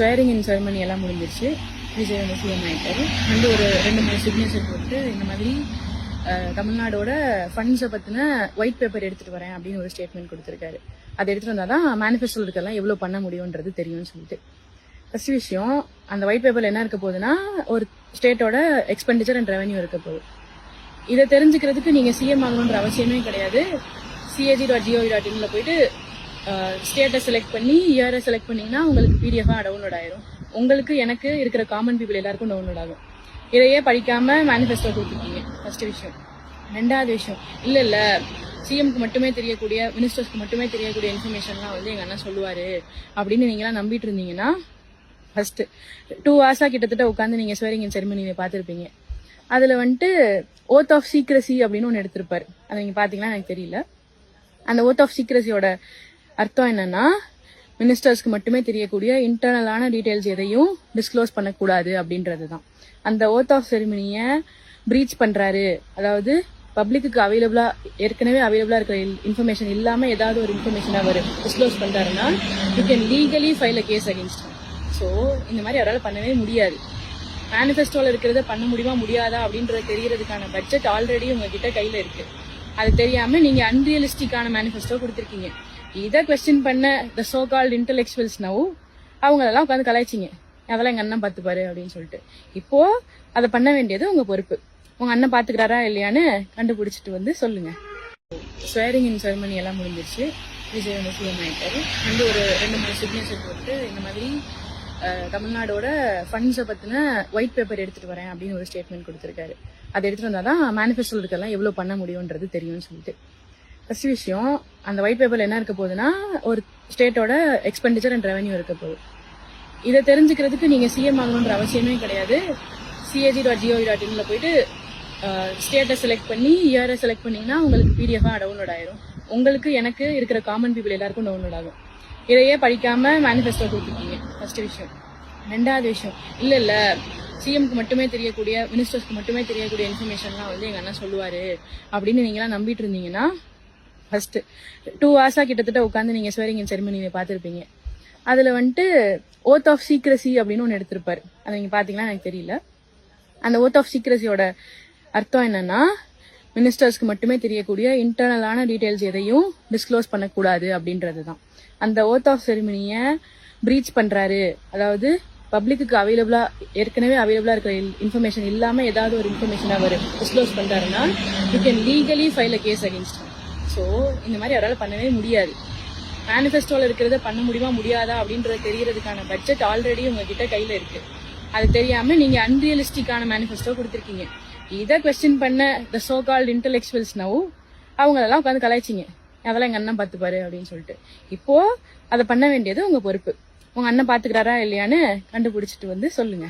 Swearing இன் ceremony எல்லாம் முடிஞ்சிருச்சு. விஜய் வந்து சிஎம் ஆகிட்டாரு. வந்து ஒரு 2-3 சிக்னேச்சர் போட்டு இந்த மாதிரி தமிழ்நாடோட ஃபண்ட்ஸை பற்றின ஒயிட் பேப்பர் எடுத்துகிட்டு வரேன் அப்படின்னு ஒரு ஸ்டேட்மெண்ட் கொடுத்துருக்காரு. அதை எடுத்துகிட்டு வந்தால் தான் மேனிஃபெஸ்டோவில் இருக்கலாம் எவ்வளோ பண்ண முடியுன்றது தெரியும்னு சொல்லிட்டு. ஃபர்ஸ்ட் விஷயம், அந்த ஒயிட் பேப்பரில் என்ன இருக்க போகுதுன்னா ஒரு ஸ்டேட்டோட எக்ஸ்பெண்டிச்சர் அண்ட் ரெவன்யூ இருக்க போகுது. இதை தெரிஞ்சுக்கிறதுக்கு நீங்கள் சிஎம் ஆகணுன்ற அவசியமே கிடையாது. CAG.gov.in போயிட்டு ஸ்டேட்டை செலக்ட் பண்ணி இயரை செலக்ட் பண்ணிங்கன்னா உங்களுக்கு PDF-ஆ டவுன்லோட் ஆயிரும். உங்களுக்கு எனக்கு இருக்கிற காமன் பீப்புள் எல்லாருக்கும் டவுன்லோட் ஆகும். இதையே படிக்காம மேனிஃபெஸ்டோ கொடுத்துருக்கீங்க. ஃபர்ஸ்ட் விஷயம். ரெண்டாவது விஷயம், இல்லை சிஎம்க்கு மட்டுமே தெரியக்கூடிய, மினிஸ்டர்ஸ்க்கு மட்டுமே தெரியக்கூடிய இன்ஃபர்மேஷன்லாம் வந்து எங்கள் அண்ணன் சொல்லுவார் அப்படின்னு நீங்களாம் நம்பிட்டு இருந்தீங்கன்னா, ஃபர்ஸ்ட் 2 hours கிட்டத்தட்ட உட்காந்து நீங்கள் ஸ்வேரிங் இன் செரிமனியை பார்த்துருப்பீங்க. அதில் வந்துட்டு ஓத் ஆஃப் சீக்ரஸி அப்படின்னு ஒன்று எடுத்திருப்பாரு. அதை நீங்கள் பார்த்தீங்கன்னா எனக்கு தெரியல. அந்த ஓத் ஆஃப் சீக்ரஸியோட அர்த்தம் என்னன்னா, மினிஸ்டர்ஸ்க்கு மட்டுமே தெரியக்கூடிய இன்டர்னலான டீடைல்ஸ் எதையும் டிஸ்க்ளோஸ் பண்ணக்கூடாது அப்படின்றது தான். அந்த ஓத் ஆஃப் செரிமனியை பிரீச் பண்றாரு, அதாவது பப்ளிக்கு அவைலபிளா ஏற்கனவே அவைலபிளா இருக்கிற இன்ஃபர்மேஷன் இல்லாம ஏதாவது ஒரு இன்ஃபர்மேஷன் அவர் டிஸ்க்ளோஸ் பண்றாருன்னா you can legally file a case against. So இந்த மாதிரி அவரால் பண்ணவே முடியாது. மேனிஃபெஸ்டோல இருக்கிறத பண்ண முடியுமா முடியாதா அப்படின்றது தெரியறதுக்கான பட்ஜெட் ஆல்ரெடி உங்ககிட்ட கையில இருக்கு. அது தெரியாம நீங்க அன்ரியலிஸ்டிக்கான மேனிஃபெஸ்டோ கொடுத்துருக்கீங்க. இதை கொஸ்டின் பண்ண த சோ கால்ட் இன்டெலெக்சுவல்ஸ் நவ் அவங்களெல்லாம் உட்காந்து கலாய்ச்சிங்க. அதெல்லாம் எங்க அண்ணன் பார்த்துப்பாரு அப்படின்னு சொல்லிட்டு. இப்போ அதை பண்ண வேண்டியது உங்க பொறுப்பு. உங்க அண்ணன் பாத்துக்கிறாரா இல்லையான்னு கண்டுபிடிச்சிட்டு வந்து சொல்லுங்க. ஸ்வேரிங் இன் செரமனி எல்லாம் முடிஞ்சிருச்சு. விஜய் வந்து சிஎம் ஆகிட்டாரு. வந்து ஒரு 2-3 சிக்னேச்சர் போட்டு இந்த மாதிரி தமிழ்நாடோட ஃபண்ட்ஸை பற்றின ஒயிட் பேப்பர் எடுத்துகிட்டு வரேன் அப்படின்னு ஒரு ஸ்டேட்மெண்ட் கொடுத்துருக்காரு. அதை எடுத்துகிட்டு வந்தால் தான் மேனிஃபெஸ்டோவில் இருக்கலாம் எவ்வளோ பண்ண முடியுன்றது தெரியும்னு சொல்லிட்டு. ஃபர்ஸ்ட் விஷயம், அந்த ஒயிட் பேப்பரில் என்ன இருக்க போகுதுன்னா ஒரு ஸ்டேட்டோட எக்ஸ்பெண்டிச்சர் அண்ட் ரெவன்யூ இருக்க போகுது. இதை தெரிஞ்சுக்கிறதுக்கு நீங்கள் சிஎம் ஆகணுன்ற அவசியமே கிடையாது. CAG.gov.in போயிட்டு ஸ்டேட்டை செலக்ட் பண்ணி இயரை செலக்ட் பண்ணிங்கன்னா உங்களுக்கு PDF-ஆ டவுன்லோட் ஆயிரும். உங்களுக்கு எனக்கு இருக்கிற காமன் பீப்புள் எல்லாருக்கும் டவுன்லோட் ஆகும். இதையே படிக்காம மேனிஃபெஸ்டோ கொடுத்துருக்கீங்க. ஃபர்ஸ்ட் விஷயம். ரெண்டாவது விஷயம், இல்லை சிஎம்க்கு மட்டுமே தெரியக்கூடிய, மினிஸ்டர்ஸ்க்கு மட்டுமே தெரியக்கூடிய இன்ஃபர்மேஷன்லாம் வந்து எங்கள் அண்ணன் சொல்லுவார் அப்படின்னு நீங்களாம் நம்பிட்டு இருந்தீங்கன்னா, ஃபர்ஸ்ட் 2 hours கிட்டத்தட்ட உட்காந்து நீங்கள் ஸ்வேரிங் இன் செரிமனியை பார்த்துருப்பீங்க. அதில் வந்துட்டு ஓத் ஆஃப் சீக்ரஸி அப்படின்னு ஒன்று எடுத்திருப்பாரு. அதை நீங்கள் பார்த்தீங்கன்னா எனக்கு தெரியல. அந்த ஓத் ஆஃப் சீக்ரஸியோட அர்த்தம் என்னன்னா, மினிஸ்டர்ஸ்க்கு மட்டுமே தெரியக்கூடிய இன்டர்னலான டீடைல்ஸ் எதையும் டிஸ்க்ளோஸ் பண்ணக்கூடாது அப்படின்றது தான். அந்த ஓத் ஆஃப் செரிமனியை பிரீச் பண்றாரு, அதாவது பப்ளிக்கு அவைலபிளா ஏற்கனவே அவைலபிளா இருக்கிற இன்ஃபர்மேஷன் இல்லாம ஏதாவது ஒரு இன்ஃபர்மேஷன் அவர் டிஸ்க்ளோஸ் பண்றாருன்னா you can legally file a case against. So இந்த மாதிரி அவரால் பண்ணவே முடியாது. மேனிஃபெஸ்டோல இருக்கிறத பண்ண முடியுமா முடியாதா அப்படின்றது தெரியறதுக்கான பட்ஜெட் ஆல்ரெடி உங்ககிட்ட கையில இருக்கு. அது தெரியாம நீங்க அன்ரியலிஸ்டிக்கான மேனிஃபெஸ்டோ கொடுத்துருக்கீங்க. இதை கொஸ்டின் பண்ண த சோ கால்ட் இன்டெலெக்சுவல்ஸ் நவ் அவங்களெல்லாம் உட்காந்து கலாய்ச்சிங்க. அதெல்லாம் எங்க அண்ணன் பார்த்துப்பாரு அப்படின்னு சொல்லிட்டு. இப்போ அதை பண்ண வேண்டியது உங்க பொறுப்பு. உங்க அண்ணன் பாத்துக்கிறாரா இல்லையான்னு கண்டுபிடிச்சிட்டு வந்து சொல்லுங்க.